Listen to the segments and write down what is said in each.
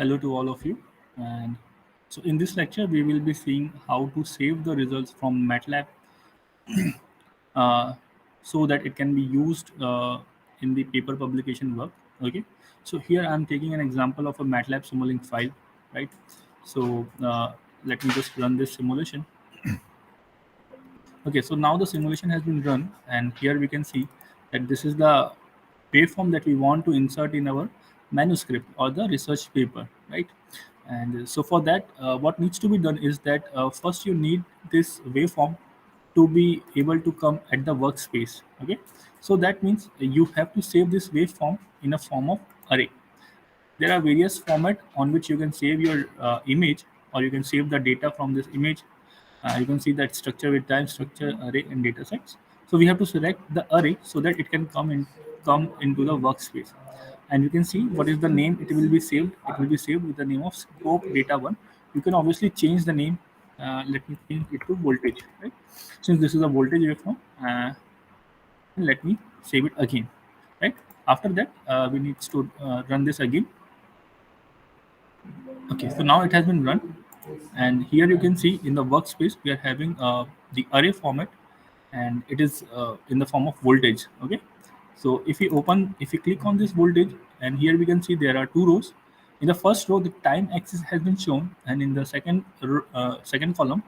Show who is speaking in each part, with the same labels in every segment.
Speaker 1: Hello to all of you. And so in this lecture, we will be seeing how to save the results from MATLAB uh, so that it can be used in the paper publication work. Okay. So here I'm taking an example of a MATLAB Simulink file, right? So let me just run this simulation. Okay, so now the simulation has been run, and here we can see that this is the waveform that we want to insert in our manuscript or the research paper, right? And so for that, what needs to be done is that first you need this waveform to be able to come at the workspace. Okay, so that means you have to save this waveform in a form of array. There are various format on which you can save your image, or you can save the data from this image. You can see that structure with time, structure, array, and data sets. So we have to select the array so that it can come into the workspace. And you can see what is the name it will be saved. It will be saved with the name of scope data one. You can obviously change the name. Let me change it to voltage, right? Since this is a voltage waveform, let me save it again, right? After that, we need to run this again. Okay, so now it has been run, and here you can see in the workspace we are having the array format, and it is in the form of voltage. Okay, so if we click on this voltage, and here we can see there are two rows. In the first row, the time axis has been shown, and in the second column,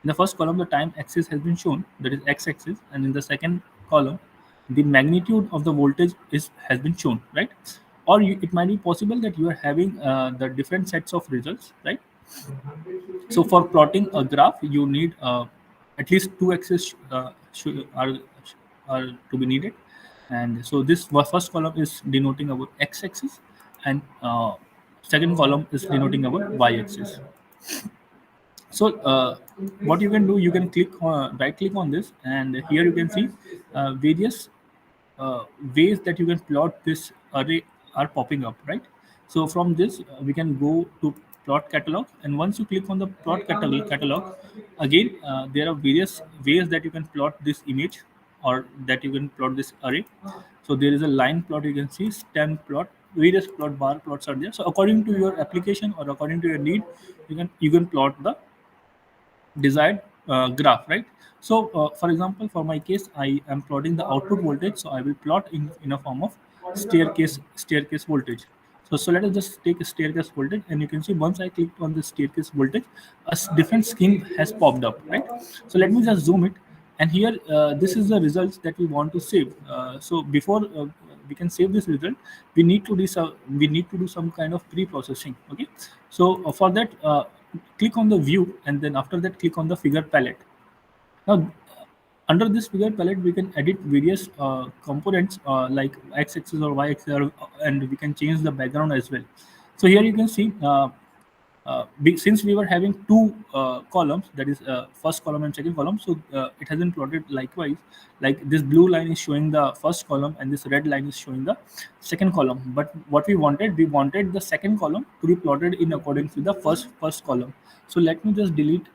Speaker 1: in the first column, the time axis has been shown, that is x-axis, and in the second column, the magnitude of the voltage is has been shown, right? Or it might be possible that you are having the different sets of results, right? So for plotting a graph, you need at least two axes are to be needed, and so this first column is denoting our x-axis, and second column is denoting our y-axis. So what you can do, you can right click on this, and here you can see various ways that you can plot this array are popping up, right? So from this, we can go to plot catalog, and once you click on the plot catalog, again there are various ways that you can plot this image, or that you can plot this array. So there is a line plot, you can see stem plot, various plot bar plots are there. So according to your application or according to your need, you can plot the desired graph, right? So for example, for my case, I am plotting the output voltage, so I will plot in a form of staircase voltage. So let us just take a staircase voltage, and you can see once I clicked on the staircase voltage, different scheme has popped up, right? So let me just zoom it, and here this is the results that we want to save. So before we can save this result, we need to do some kind of pre-processing. Okay, so for that, click on the view, and then after that click on the figure palette. Now under this figure palette, we can edit various components like x-axis or y-axis, and we can change the background as well. So here you can see since we were having two columns, that is first column and second column, so it has been plotted likewise. Like this blue line is showing the first column, and this red line is showing the second column. But what we wanted the second column to be plotted in accordance with the first column. So let me just delete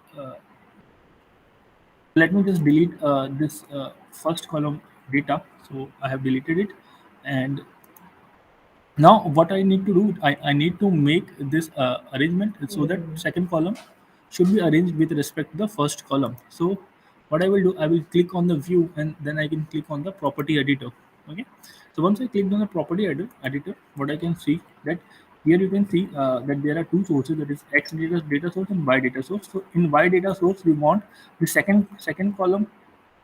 Speaker 1: this first column data. So I have deleted it, and now what I need to do, I need to make this arrangement so that second column should be arranged with respect to the first column. So what I will do, I will click on the view, and then I can click on the property editor. Okay, so once I clicked on the property editor, what I can see that here you can see that there are two sources, that is x data source and y data source. So in y data source, we want the second column,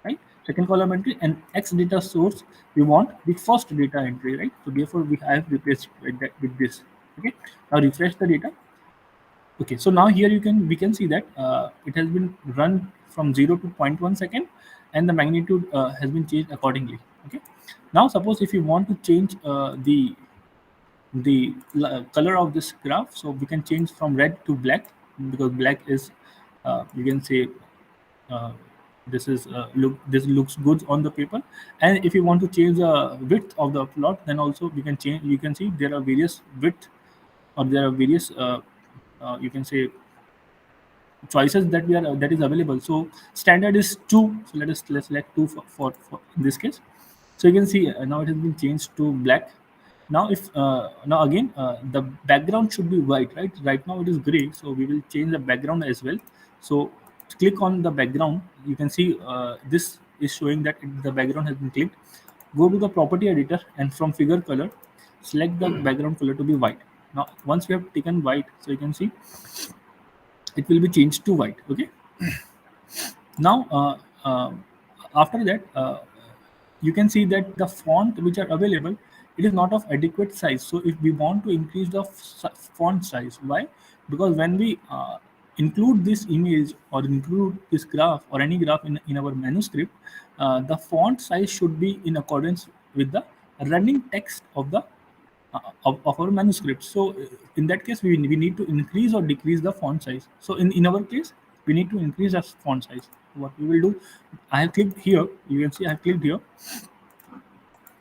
Speaker 1: right? Second column entry, and x data source, we want the first data entry, right? So therefore we have replaced with this. Okay, now refresh the data. Okay, so now here we can see that it has been run from 0 to zero point 0.1 second, and the magnitude has been changed accordingly. Okay, now suppose if you want to change the color of this graph, so we can change from red to black, because black is you can say uh, this looks good on the paper. And if you want to change the width of the plot, then also we can change. You can see there are various width, or there are various you can say choices that is available. So standard is 2, so let's select 2 for in this case. So you can see now it has been changed to black. Now if now again the background should be white, right now it is gray, so we will change the background as well. So click on the background. You can see this is showing that the background has been clicked. Go to the property editor and from figure color select the background color to be white. Now once we have taken white, so you can see it will be changed to white. Okay. Now after that you can see that the font which are available, it is not of adequate size. So if we want to increase the font size, why? Because when we include this image or include this graph or any graph in our manuscript, the font size should be in accordance with the running text of the of our manuscript. So in that case we need to increase or decrease the font size. So in our case we need to increase the font size. What we will do, I have clicked here, you can see I have clicked here,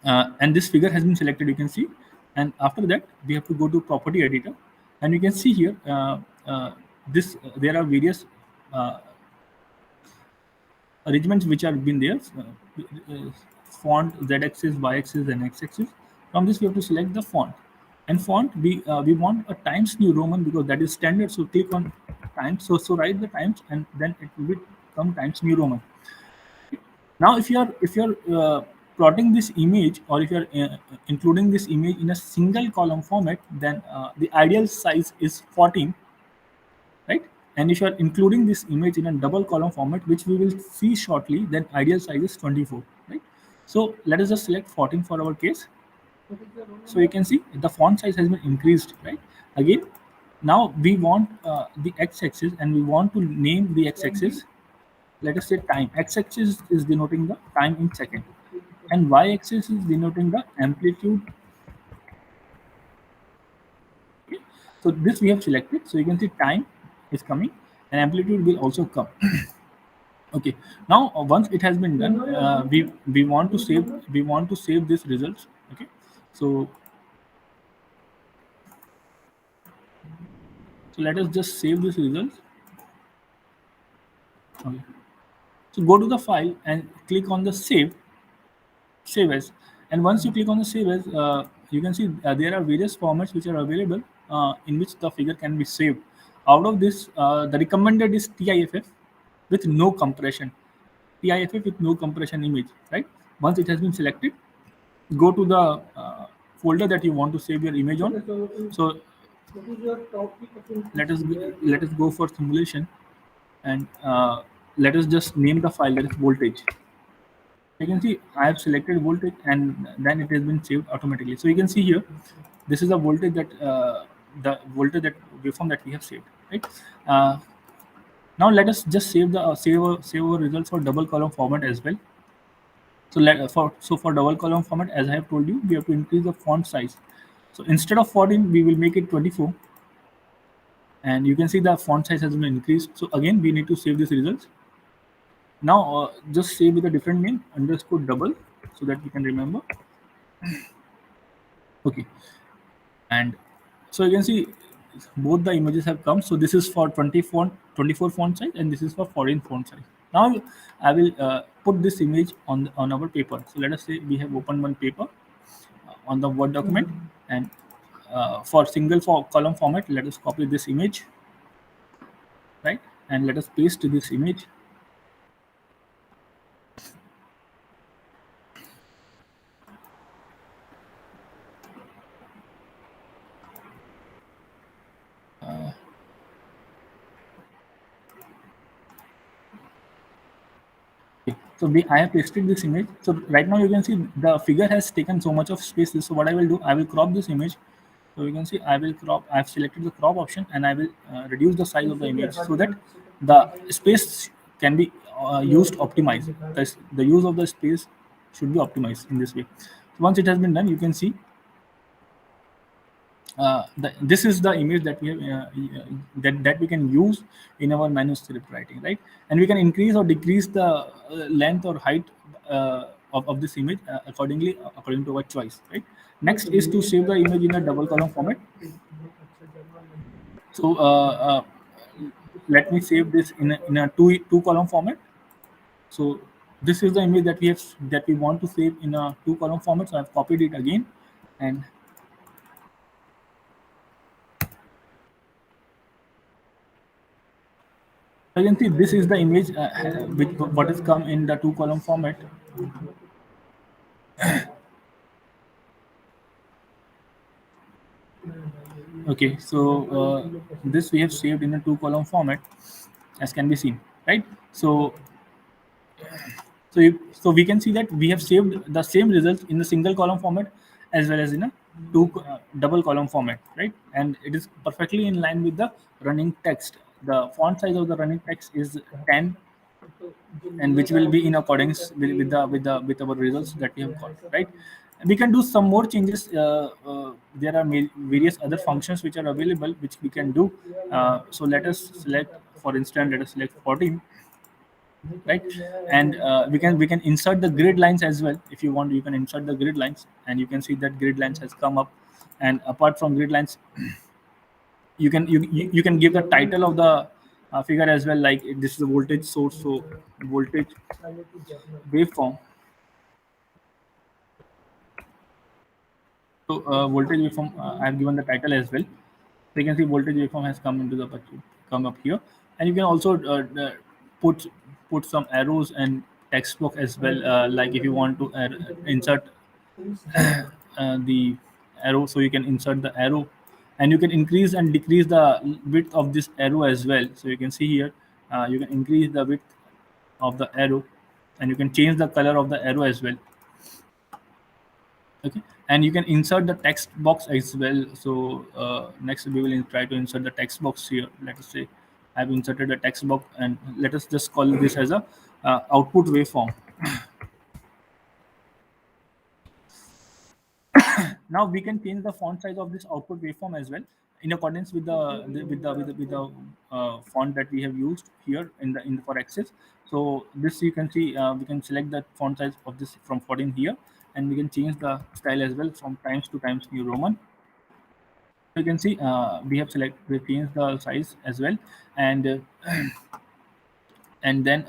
Speaker 1: and this figure has been selected, you can see. And after that we have to go to property editor, and you can see here this there are various arrangements which are been there, font, z-axis, y-axis, and x-axis. From this we have to select the font, and font we want a Times New Roman because that is standard. So click on Times, so write the Times and then it will become Times New Roman. Now if you're plotting this image, or if you're including this image in a single column format, then the ideal size is 14, right? And if you are including this image in a double column format, which we will see shortly, then ideal size is 24, right? So let us just select 14 for our case. So you can see the font size has been increased, right? Again, now we want the x-axis, and we want to name the x-axis. Let us say time. X-axis is denoting the time in second, and y-axis is denoting the amplitude. Okay. So this we have selected. So you can see time is coming, and amplitude will also come. Okay. Now once it has been done, we want to save this results. Okay. So let us just save this results. Okay. So go to the file and click on the save as. And once you click on the save as, you can see there are various formats which are available in which the figure can be saved. Out of this, the recommended is TIFF with no compression. TIFF with no compression image, right? Once it has been selected, go to the folder that you want to save your image on. So let us go for simulation, and let us just name the file that is voltage. You can see I have selected voltage, and then it has been saved automatically. So you can see here, this is the voltage that waveform that we have saved, right? Now let us just save our results for double column format as well. So for double column format, as I have told you, we have to increase the font size. So instead of 14, we will make it 24, and you can see the font size has been increased. So again, we need to save these results. Now just save with a different name, _double, so that we can remember. Okay, and so you can see both the images have come. So this is for 24 font size, and this is for 14 font size. Now I will put this image on our paper. So let us say we have opened one paper on the Word document, and for column format, let us copy this image, right? And let us paste this image. So I have pasted this image. So right now you can see the figure has taken so much of space. So what I will do, I will crop this image. So you can see I will crop. I have selected the crop option, and I will reduce the size of the image so that the space can be used optimized. The use of the space should be optimized in this way. So once it has been done, you can see this is the image that we have that we can use in our manuscript writing, right? And we can increase or decrease the length or height of this image according to our choice, right? Next is to save the image in a double column format. So let me save this in a two column format. So this is the image that we want to save in a two column format. So I've copied it again, and You can see this is the image which what is come in the two column format. Okay, so this we have saved in a two column format, as can be seen, right? So so we can see that we have saved the same results in the single column format as well as in a double column format, right? And it is perfectly in line with the running text. The font size of the running text is 10, and which will be in accordance with our results that we have got, right? We can do some more changes. There are various other functions which are available which we can do. So let us select, for instance, let us select 14, right? And we can insert the grid lines as well. If you want, you can insert the grid lines, and you can see that grid lines has come up. And apart from grid lines, you can give the title of the figure as well, like this is a voltage source, so voltage waveform. So voltage waveform, I have given the title as well. So you can see voltage waveform has come into the come up here, and you can also put put some arrows and text box as well. Like if you want to insert the arrow, so you can insert the arrow, and you can increase and decrease the width of this arrow as well. So you can see here, you can increase the width of the arrow, and you can change the color of the arrow as well. Okay, and you can insert the text box as well. So next we will try to insert the text box here. Let us say I've inserted a text box, and let us just call this as a output waveform. Now we can change the font size of this output waveform as well, in accordance with the font that we have used here in the for access. So this you can see, we can select the font size of this from 14 here, and we can change the style as well from Times to Times New Roman. You can see we changed the size as well, and and then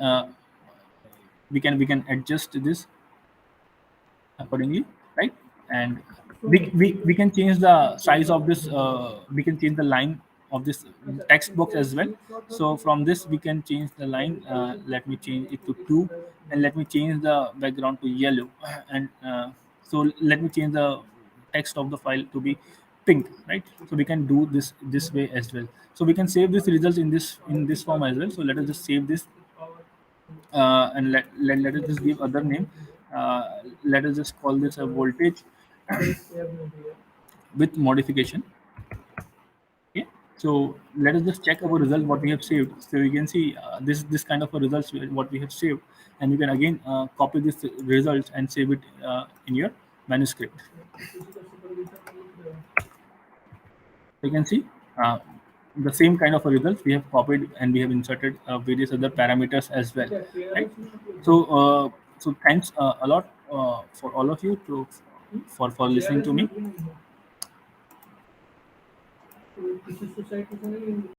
Speaker 1: we can adjust this accordingly, right? And we can change the size of this. We can change the line of this text box as well. So from this we can change the line. Let me change it to 2, and let me change the background to yellow, and so let me change the text of the file to be pink, right? So we can do this way as well. So we can save this results in this form as well. So let us just save this, and let us just give other name. Let us just call this a voltage with modification. Okay, so let us just check our result what we have saved. So you can see this kind of a results what we have saved, and you can again copy this results and save it in your manuscript. You can see the same kind of a result we have copied, and we have inserted various other parameters as well, right? So so thanks a lot for all of you to for listening to me.